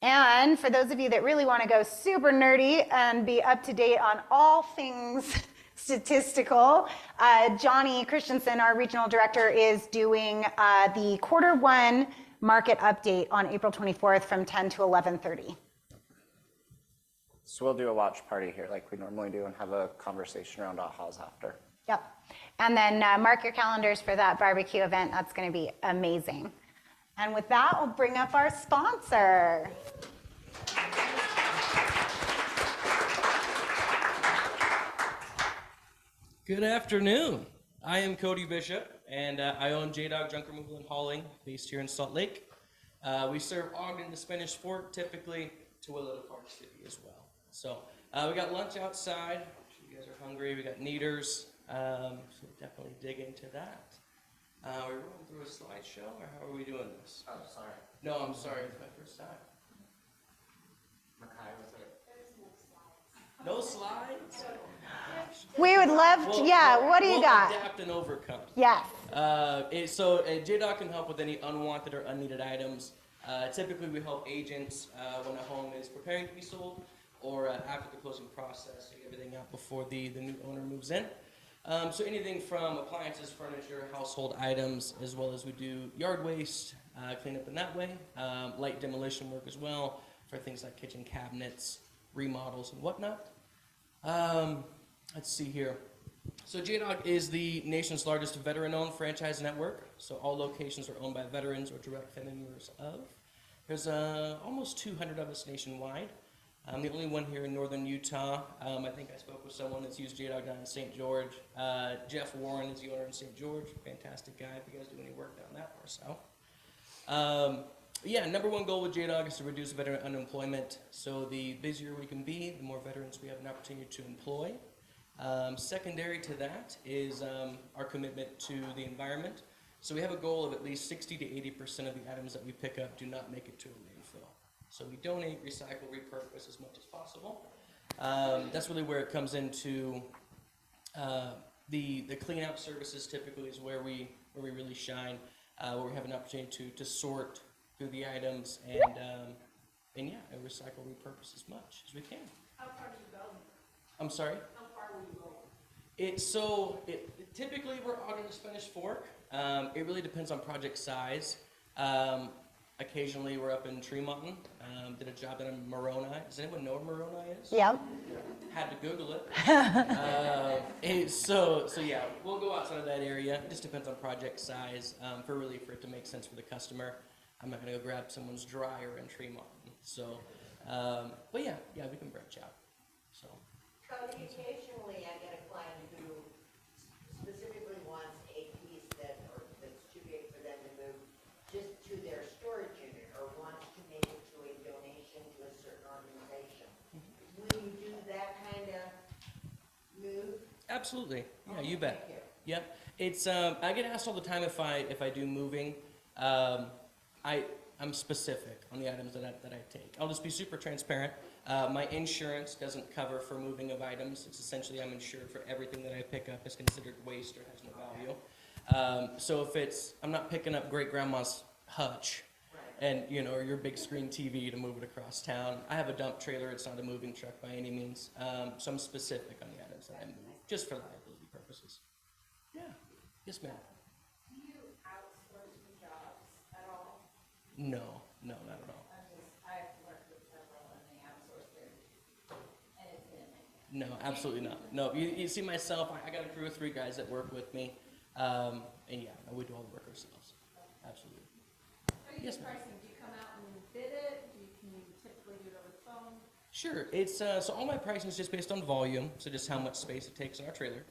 And for those of you that really want to go super nerdy and be up to date on all things statistical, Johnny Christensen, our regional director, is doing the Q1 market update on April 24th from 10 to 11:30. So we'll do a watch party here like we normally do and have a conversation around AHAs after. Yep. And then mark your calendars for that barbecue event. That's going to be amazing. And with that, we'll bring up our sponsor. Good afternoon. I am Cody Bishop, and I own J-Dog Junk Removal and Hauling, based here in Salt Lake. We serve Ogden to Spanish Fork, typically to Willow to Park City as well. So we got lunch outside. I'm sure you guys are hungry. We got Neaters, so definitely dig into that. We're rolling through a slideshow, or how are we doing this? Oh, sorry. No, I'm sorry. It's my first time. Makai, was it? No slides? We would love to, yeah, what do you got? We'll adapt and overcome. Yes. So JDOC can help with any unwanted or unneeded items. Typically, we help agents when a home is preparing to be sold or after the closing process, to get everything out before the new owner moves in. So anything from appliances, furniture, household items, as well as we do yard waste, cleanup in that way, light demolition work as well for things like kitchen cabinets, remodels, and whatnot. Let's see here. So JDOG is the nation's largest veteran-owned franchise network. So all locations are owned by veterans or direct family members of. There's almost 200 of us nationwide. I'm the only one here in northern Utah. I think I spoke with someone that's used JDOG down in St. George. Jeff Warren is the owner in St. George. Fantastic guy if you guys do any work down that far south. Yeah, number one goal with JDOG is to reduce veteran unemployment. So the busier we can be, the more veterans we have an opportunity to employ. Secondary to that is our commitment to the environment. So we have a goal of at least 60 to 80% of the items that we pick up do not make it to a landfill. So we donate, recycle, repurpose as much as possible. That's really where it comes into the cleanup services. Typically is where we really shine, where we have an opportunity to sort through the items and yeah, and recycle, repurpose as much as we can. How far do you go? I'm sorry? How far will you go? Typically we're out in the Spanish Fork. It really depends on project size. Occasionally we're up in Tremont. Did a job in Moroni. Does anyone know where Moroni is? Yep. Had to Google it. So yeah, we'll go outside of that area. It just depends on project size for it to make sense for the customer. I'm not gonna go grab someone's dryer in Tremont. So, but yeah, we can branch out. So. Cody, occasionally I get a client who specifically wants a piece that's too big for them to move just to their storage unit or wants to make it to a donation to a certain organization. Will you do that kind of move? Absolutely. Yeah, you bet. Yep. It's I get asked all the time if I do moving. I'm specific on the items that I take. I'll just be super transparent. My insurance doesn't cover for moving of items. It's essentially I'm insured for everything that I pick up is considered waste or has no value. So if I'm not picking up great grandma's hutch and or your big screen TV to move it across town. I have a dump trailer. It's not a moving truck by any means. So I'm specific on the items that I move, just for liability Yes, ma'am. Do you outsource your jobs at all? No, not at all. I've worked with several and they outsource their, and it's been a nightmare. No, absolutely not. No, you see myself, I got a crew of 3 guys that work with me. And yeah, no, we do all the work ourselves. Absolutely. How do you do pricing? Do you come out and bid it? Can you typically do it over the phone? Sure. It's so all my pricing is just based on volume, so just how much space it takes in our trailer.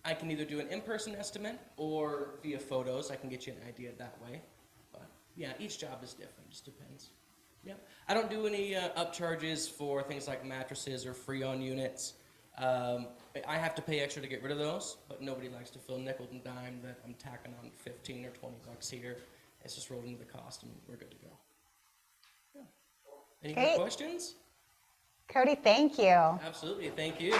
I can either do an in-person estimate or via photos. I can get you an idea that way. But yeah, each job is different. Just depends. Yeah. I don't do any upcharges for things like mattresses or Freon units. I have to pay extra to get rid of those, but nobody likes to feel nickel and dime that I'm tacking on 15 or 20 bucks here. It's just rolled into the cost and we're good to go. Yeah. Any Great. more questions? Cody, thank you. Absolutely, thank you.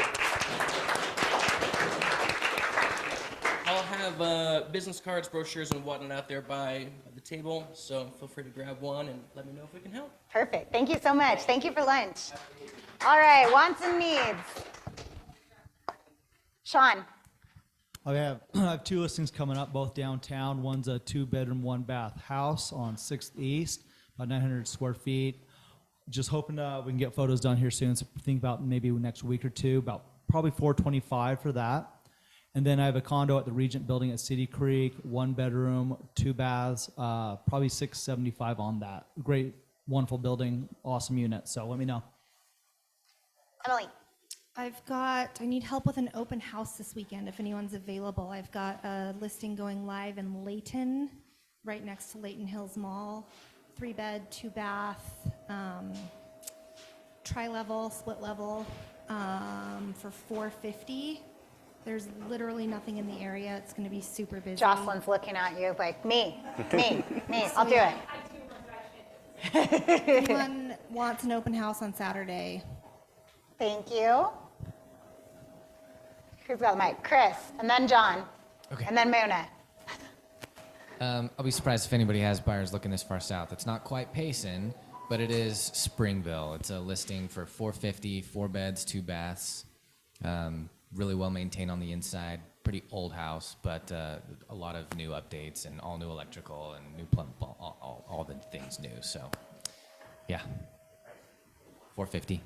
I'll have business cards, brochures, and whatnot out there by the table, so feel free to grab one and let me know if we can help. Perfect. Thank you so much. Thank you for lunch. All right, wants and needs. Sean. I have 2 listings coming up, both downtown. One's a 2-bedroom, 1-bath house on 6th East, about 900 square feet. Just hoping we can get photos done here soon. So think about maybe next week or 2, about probably $425 for that. And then I have a condo at the Regent Building at City Creek, 1 bedroom, 2 baths, probably $675 on that. Great, wonderful building, awesome unit. So let me know. Emily. I need help with an open house this weekend if anyone's available. I've got a listing going live in Layton, right next to Layton Hills Mall. 3-bed, 2-bath, tri-level, split level, for $450. There's literally nothing in the area. It's going to be super busy. Jocelyn's looking at you like, me. I'll do it. Anyone wants an open house on Saturday? Thank you. Who's got the mic? Chris, and then John, Okay. and then Mona. I'll be surprised if anybody has buyers looking this far south. It's not quite Payson, but it is Springville. It's a listing for $450, 4 beds, 2 baths. Really well maintained on the inside. Pretty old house, but a lot of new updates and all new electrical and new plumb, all the things new. So, yeah, $450.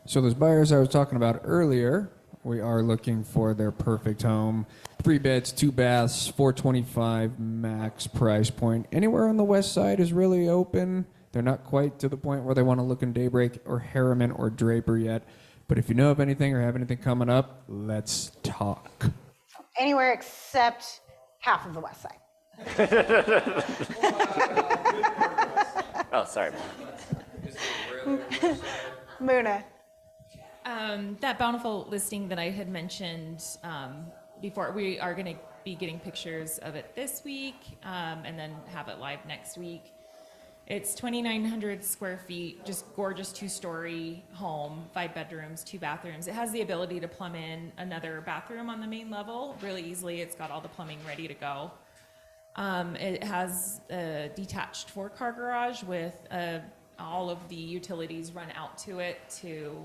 So those buyers I was talking about earlier, we are looking for their perfect home. 3 beds, 2 baths, $425 max price point. Anywhere on the west side is really open. They're not quite to the point where they want to look in Daybreak or Harriman or Draper yet. But if you know of anything or have anything coming up, let's talk. Anywhere except half of the west side. Oh, sorry. Muna. That Bountiful listing that I had mentioned before, we are going to be getting pictures of it this week and then have it live next week. It's 2,900 square feet, just gorgeous 2-story home, 5 bedrooms, 2 bathrooms. It has the ability to plumb in another bathroom on the main level really easily. It's got all the plumbing ready to go. It has a detached 4-car garage with all of the utilities run out to it to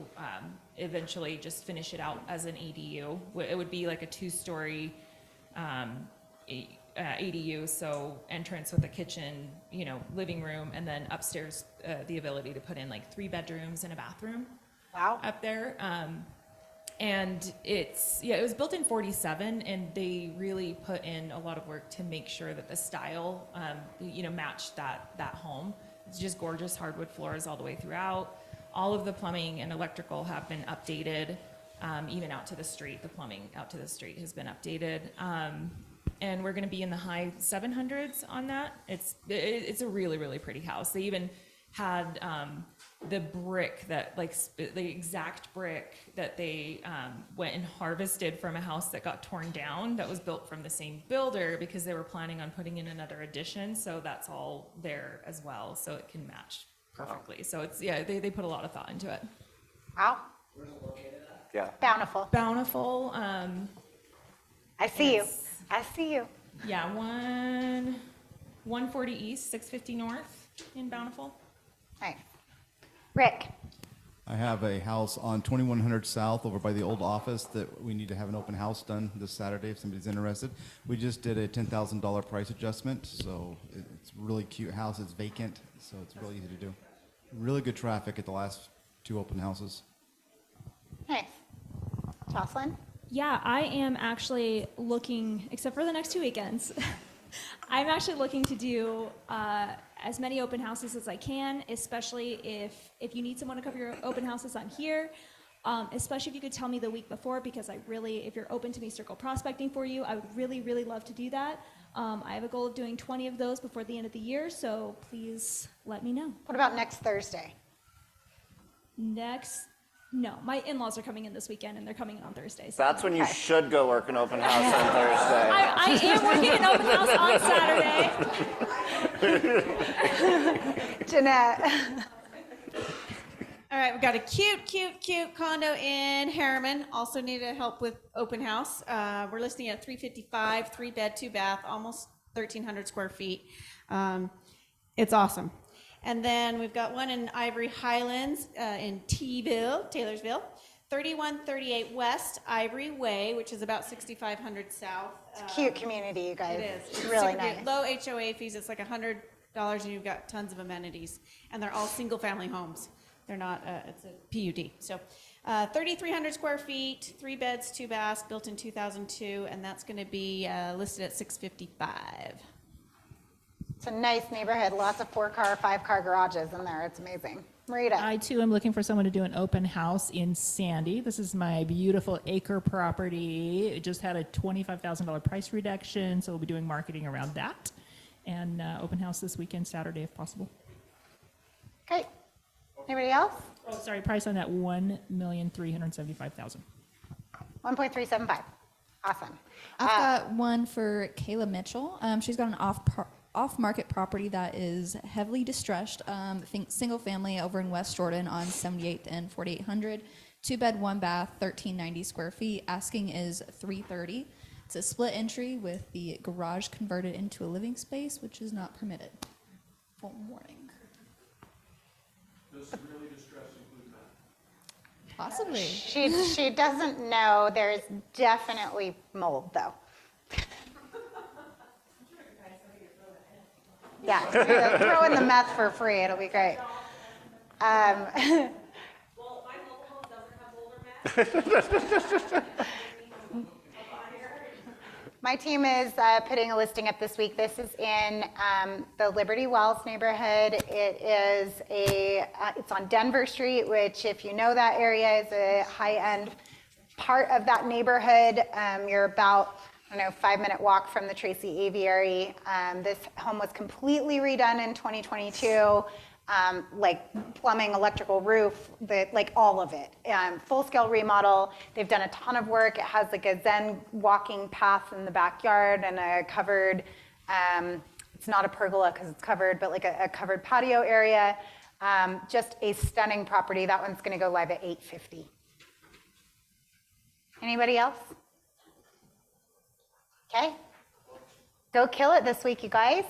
eventually just finish it out as an ADU. It would be like a 2-story ADU, so entrance with a kitchen, living room, and then upstairs the ability to put in like 3 bedrooms and a bathroom. Wow. Up there. And it was built in 47, and they really put in a lot of work to make sure that the style, matched that home. It's just gorgeous hardwood floors all the way throughout. All of the plumbing and electrical have been updated, even out to the street. The plumbing out to the street has been updated. And we're going to be in the high 700s on that. It's a really, really pretty house. They even had the brick that, the exact brick that they went and harvested from a house that got torn down that was built from the same builder because they were planning on putting in another addition. So that's all there as well. So it can match perfectly. So they put a lot of thought into it. Wow. Where's it located at? Yeah. Bountiful. Bountiful. I see you. I see you. Yeah, 140 East, 650 North in Bountiful. Nice. Rick. I have a house on 2100 South over by the old office that we need to have an open house done this Saturday if somebody's interested. We just did a $10,000 price adjustment, so it's a really cute house. It's vacant, so it's really easy to do. Really good traffic at the last 2 open houses. Nice. Jocelyn? Yeah, I am actually looking, except for the next 2 weekends, I'm actually looking to do as many open houses as I can, especially if you need someone to cover your open houses, I'm here. Especially if you could tell me the week before, because if you're open to me circle prospecting for you, I would really, really love to do that. I have a goal of doing 20 of those before the end of the year, so please let me know. What about next Thursday? No, my in-laws are coming in this weekend, and they're coming in on Thursday. So That's when you should go work an open house on Thursday. I am working an open house on Saturday. Jeanette. All right, we've got a cute condo in Harriman. Also needed help with open house. We're listing at 355, 3 bed, 2 bath, almost 1,300 square feet. It's awesome. And then we've got one in Ivory Highlands in Taylorsville, 3138 West Ivory Way, which is about 6,500 south. It's a cute community, you guys. It is. It's really super nice. cute. Low HOA fees. It's like $100, and you've got tons of amenities. And they're all single-family homes. They're not. It's a PUD. So, 3,300 square feet, 3 beds, 2 baths, built in 2002, and that's going to be listed at $655. It's a nice neighborhood. Lots of 4-car, 5-car garages in there. It's amazing. Marita. I too am looking for someone to do an open house in Sandy. This is my beautiful acre property. It just had a $25,000 price reduction, so we'll be doing marketing around that. And open house this weekend, Saturday, if possible. Okay. Anybody else? Oh, sorry, price on that $1,375,000. 1.375. Awesome. I've got one for Kayla Mitchell. She's got an off-market property that is heavily distressed. Think single family over in West Jordan on 78th and 4800. 2 bed, 1 bath, 1,390 square feet. Asking is $330. It's a split entry with the garage converted into a living space, which is not permitted. Full warning. Does really distress include that? Possibly. She doesn't know. There's definitely mold, though. Yeah, throw in the meth for free. It'll be great. My team is putting a listing up this week. This is in the Liberty Wells neighborhood. It's on Denver Street, which, if you know that area, is a high-end part of that neighborhood. You're about 5-minute walk from the Tracy Aviary. This home was completely redone in 2022. Like plumbing, electrical, roof, all of it. Full-scale remodel. They've done a ton of work. It has like a Zen walking path in the backyard and a covered, it's not a pergola because it's covered, but like a covered patio area. Just a stunning property. That one's going to go live at $850. Anybody else? Okay. Go kill it this week, you guys.